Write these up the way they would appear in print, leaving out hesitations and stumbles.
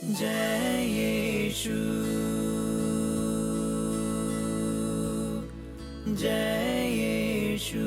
जय यीशु, जय यीशु।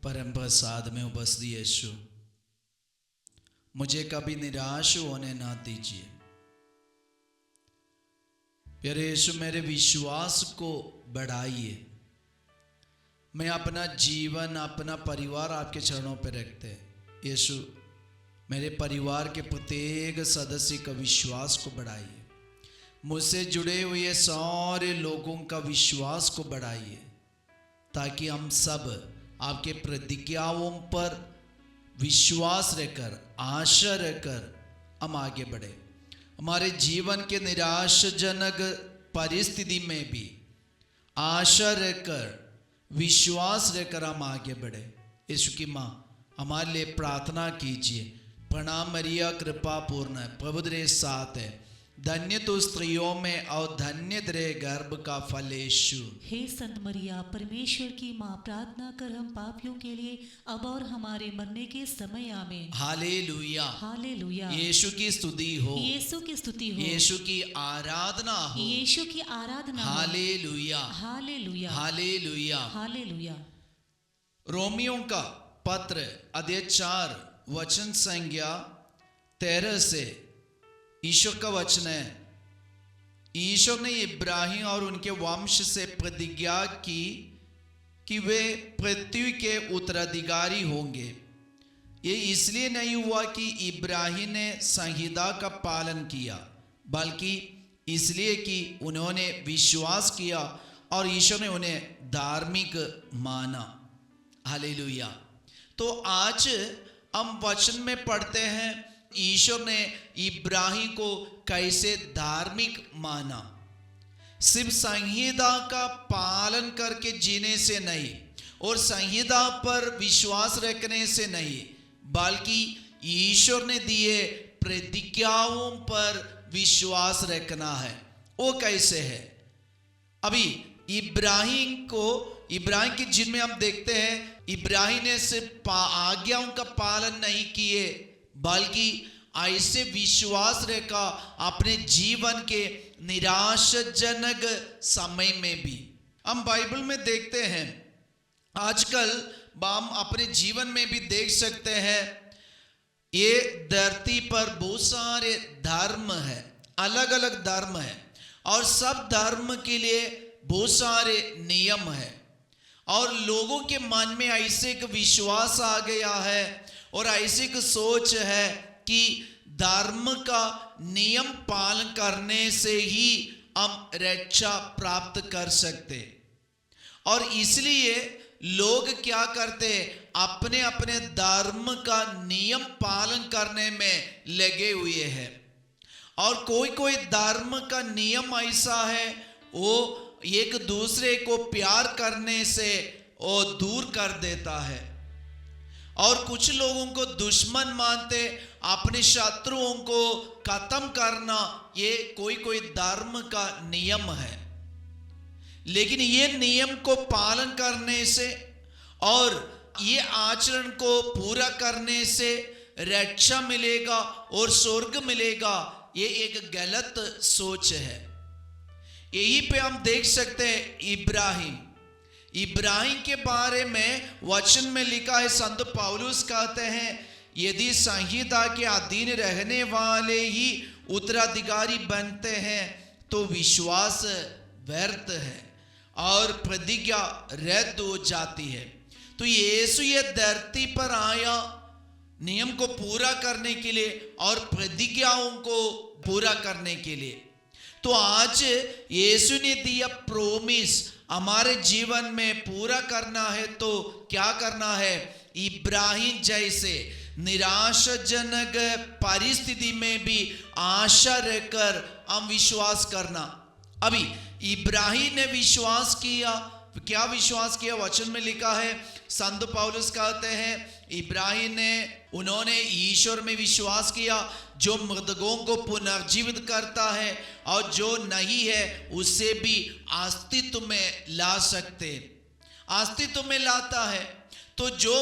परम प्रसाद में उपस्थित यीशु, मुझे कभी निराश होने ना दीजिए। प्यारे यीशु, मेरे विश्वास को बढ़ाइए। मैं अपना जीवन, अपना परिवार आपके चरणों पर रखते हैं। यीशु, मेरे परिवार के प्रत्येक सदस्य का विश्वास को बढ़ाइए। मुझसे जुड़े हुए सारे लोगों का विश्वास को बढ़ाइए, ताकि हम सब आपके प्रतिज्ञाओं पर विश्वास रहकर, आशा रहकर हम आगे बढ़े। हमारे जीवन के निराशाजनक परिस्थिति में भी आशा रहकर, विश्वास रहकर हम आगे बढ़े। यीशु की माँ, हमारे लिए प्रार्थना कीजिए। प्रणाम मरिया, कृपा पूर्ण है, प्रभु तेरे साथ है, धन्य तो स्त्रियों में और धन्य तेरे गर्भ का फल यीशु। हे संत मरिया, परमेश्वर की माँ, प्रार्थना कर हम पापियों के लिए अब और हमारे मरने के समय आमीन। Hallelujah, hallelujah. यीशु की स्तुति हो, यीशु की स्तुति हो, यीशु की आराधना हो, यीशु की आराधना हो। Hallelujah, hallelujah, hallelujah. हालेलुया। रोमियों का पत्र अध्याय 4 वचन संख्या 13 से ईश्वर का वचन है। ईश्वर ने इब्राहिम और उनके वंश से प्रतिज्ञा की कि वे पृथ्वी के उत्तराधिकारी होंगे। ये इसलिए नहीं हुआ कि इब्राहिम ने संहिता का पालन किया, बल्कि इसलिए कि उन्होंने विश्वास किया और ईश्वर ने उन्हें धार्मिक माना। हालेलुया। तो आज हम वचन में पढ़ते हैं, ईश्वर ने इब्राहिम को कैसे धार्मिक माना। सिर्फ संहिता का पालन करके जीने से नहीं और संहिता पर विश्वास रखने से नहीं, बल्कि ईश्वर ने दिए प्रतिज्ञाओं पर विश्वास रखना है। वो कैसे है? अभी इब्राहिम की जिनमें हम देखते हैं, इब्राहिम ने सिर्फ आज्ञाओं का पालन नहीं किए, बल्कि ऐसे विश्वास रखा अपने जीवन के निराशाजनक समय में भी। हम बाइबल में देखते हैं, आजकल हम अपने जीवन में भी देख सकते हैं, ये धरती पर बहुत सारे धर्म है, अलग अलग धर्म है, और सब धर्म के लिए बहुत सारे नियम है। और लोगों के मन में ऐसे एक विश्वास आ गया है और ऐसी एक सोच है कि धर्म का नियम पालन करने से ही हम रक्षा प्राप्त कर सकते। और इसलिए लोग क्या करते, अपने अपने धर्म का नियम पालन करने में लगे हुए हैं। और कोई कोई धर्म का नियम ऐसा है, वो एक दूसरे को प्यार करने से वो दूर कर देता है। और कुछ लोगों को दुश्मन मानते, अपने शत्रुओं को खत्म करना, ये कोई कोई धर्म का नियम है। लेकिन ये नियम को पालन करने से और ये आचरण को पूरा करने से रक्षा मिलेगा और स्वर्ग मिलेगा, ये एक गलत सोच है। यही पे हम देख सकते हैं इब्राहिम के बारे में वचन में लिखा है। संत पौलुस कहते हैं, यदि संहिता के अधीन रहने वाले ही उत्तराधिकारी बनते हैं तो विश्वास व्यर्थ है और प्रतिज्ञा रद्द हो जाती है। तो यीशु ये धरती पर आया नियम को पूरा करने के लिए और प्रतिज्ञाओं को पूरा करने के लिए। तो आज यीशु ने दिया प्रोमिस हमारे जीवन में पूरा करना है, तो क्या करना है? इब्राहिम जैसे निराशाजनक परिस्थिति में भी आशा रहकर हम विश्वास करना। अभी इब्राहिम ने विश्वास किया, क्या विश्वास किया? वचन में लिखा है, संत पौलुस कहते हैं इब्राहिम ने उन्होंने ईश्वर में विश्वास किया जो मृतकों को पुनर्जीवित करता है और जो नहीं है उसे भी अस्तित्व में ला सकते, अस्तित्व में लाता है। तो जो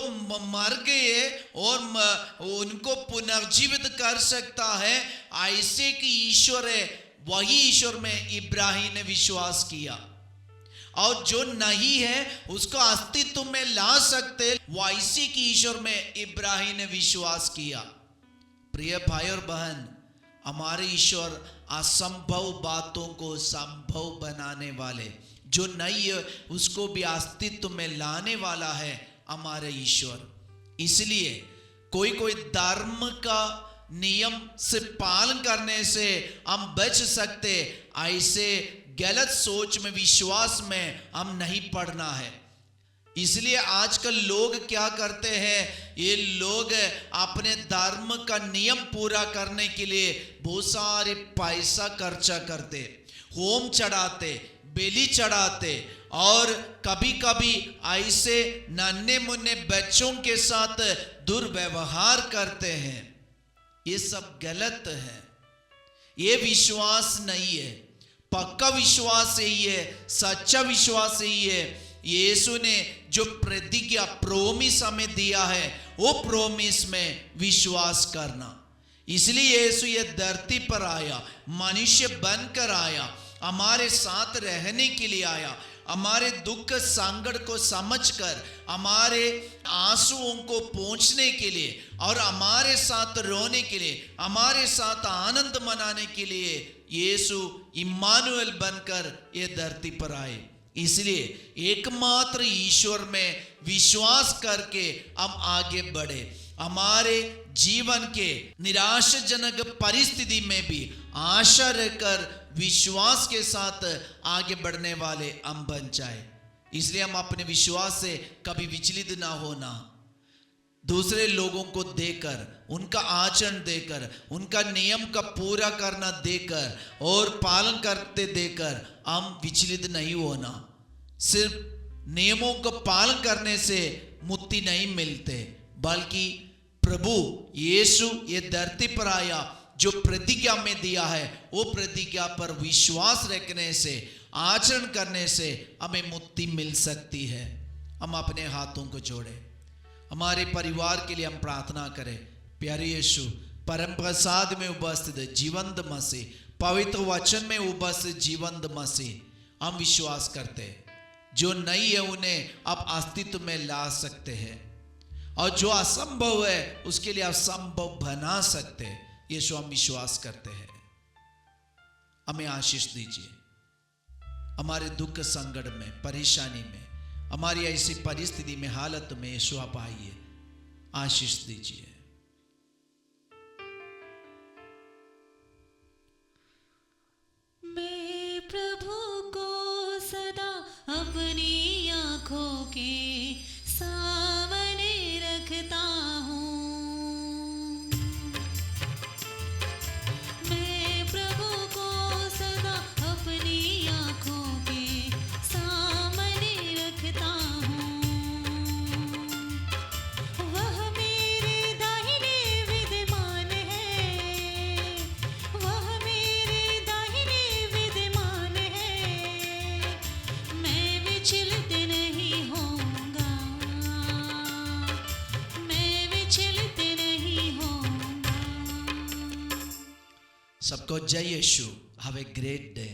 मर गए और उनको पुनर्जीवित कर सकता है, ऐसे कि ईश्वर है, वही ईश्वर में इब्राहिम ने विश्वास किया। और जो नहीं है उसको अस्तित्व में ला सकते, वैसे की ईश्वर में इब्राहिम ने विश्वास किया। प्रिय भाई और बहन, हमारे ईश्वर असंभव बातों को संभव बनाने वाले, जो नहीं है उसको भी अस्तित्व में लाने वाला है हमारे ईश्वर। इसलिए कोई कोई धर्म का नियम से पालन करने से हम बच सकते, ऐसे गलत सोच में विश्वास में हम नहीं पड़ना है। इसलिए आजकल लोग क्या करते हैं, ये लोग अपने धर्म का नियम पूरा करने के लिए बहुत सारे पैसा खर्चा करते, होम चढ़ाते, बेली चढ़ाते और कभी कभी ऐसे नन्हे मुन्ने बच्चों के साथ दुर्व्यवहार करते हैं। ये सब गलत है, ये विश्वास नहीं है। पक्का विश्वास यही है, सच्चा विश्वास यही है, यीशु ने जो प्रतिज्ञा प्रोमिस हमें दिया है वो प्रोमिस में विश्वास करना। इसलिए यीशु ये धरती पर आया, मनुष्य बनकर आया, हमारे साथ रहने के लिए आया, हमारे दुख संकट को समझकर हमारे आंसुओं को पोंछने के लिए और हमारे साथ रोने के लिए, हमारे साथ आनंद मनाने के लिए यीशु इम्मानुएल बनकर ये धरती पर आए। इसलिए एकमात्र ईश्वर में विश्वास करके हम आगे बढ़े, हमारे जीवन के निराशाजनक परिस्थिति में भी आशा रहकर विश्वास के साथ आगे बढ़ने वाले हम बन जाए। इसलिए हम अपने विश्वास से कभी विचलित ना होना, दूसरे लोगों को देकर, उनका आचरण देकर, उनका नियम का पूरा करना देकर और पालन करते देकर हम विचलित नहीं होना। सिर्फ नियमों का पालन करने से मुक्ति नहीं मिलते, बल्कि प्रभु यीशु ये धरती पर आया, जो प्रतिज्ञा में दिया है वो प्रतिज्ञा पर विश्वास रखने से, आचरण करने से हमें मुक्ति मिल सकती है। हम अपने हाथों को जोड़े, हमारे परिवार के लिए हम प्रार्थना करें। प्यारे यीशु, परम प्रसाद में उपस्थित जीवंत मसीह, पवित्र वचन में उपस्थित जीवंत मसीह, हम विश्वास करते जो नहीं है उन्हें आप अस्तित्व में ला सकते हैं और जो असंभव है उसके लिए आप संभव बना सकते हैं। यीशु, हम विश्वास करते हैं, हमें आशीष दीजिए। हमारे दुख संकट में, परेशानी में, हमारी ऐसी परिस्थिति में, हालत में यीशु आप आइए, आशीष दीजिए। मैं प्रभु को सदा अपनी आंखों के सामने रखता हूँ। मैं प्रभु को सदा अपनी आंखों के सामने रखता हूँ। वह मेरे दाहिने विद्यमान है, वह मेरे दाहिने विद्यमान है। मैं विचलित नहीं होऊंगा, मैं विचलित नहीं होऊंगा। सबको जय यीशु। Have a great day.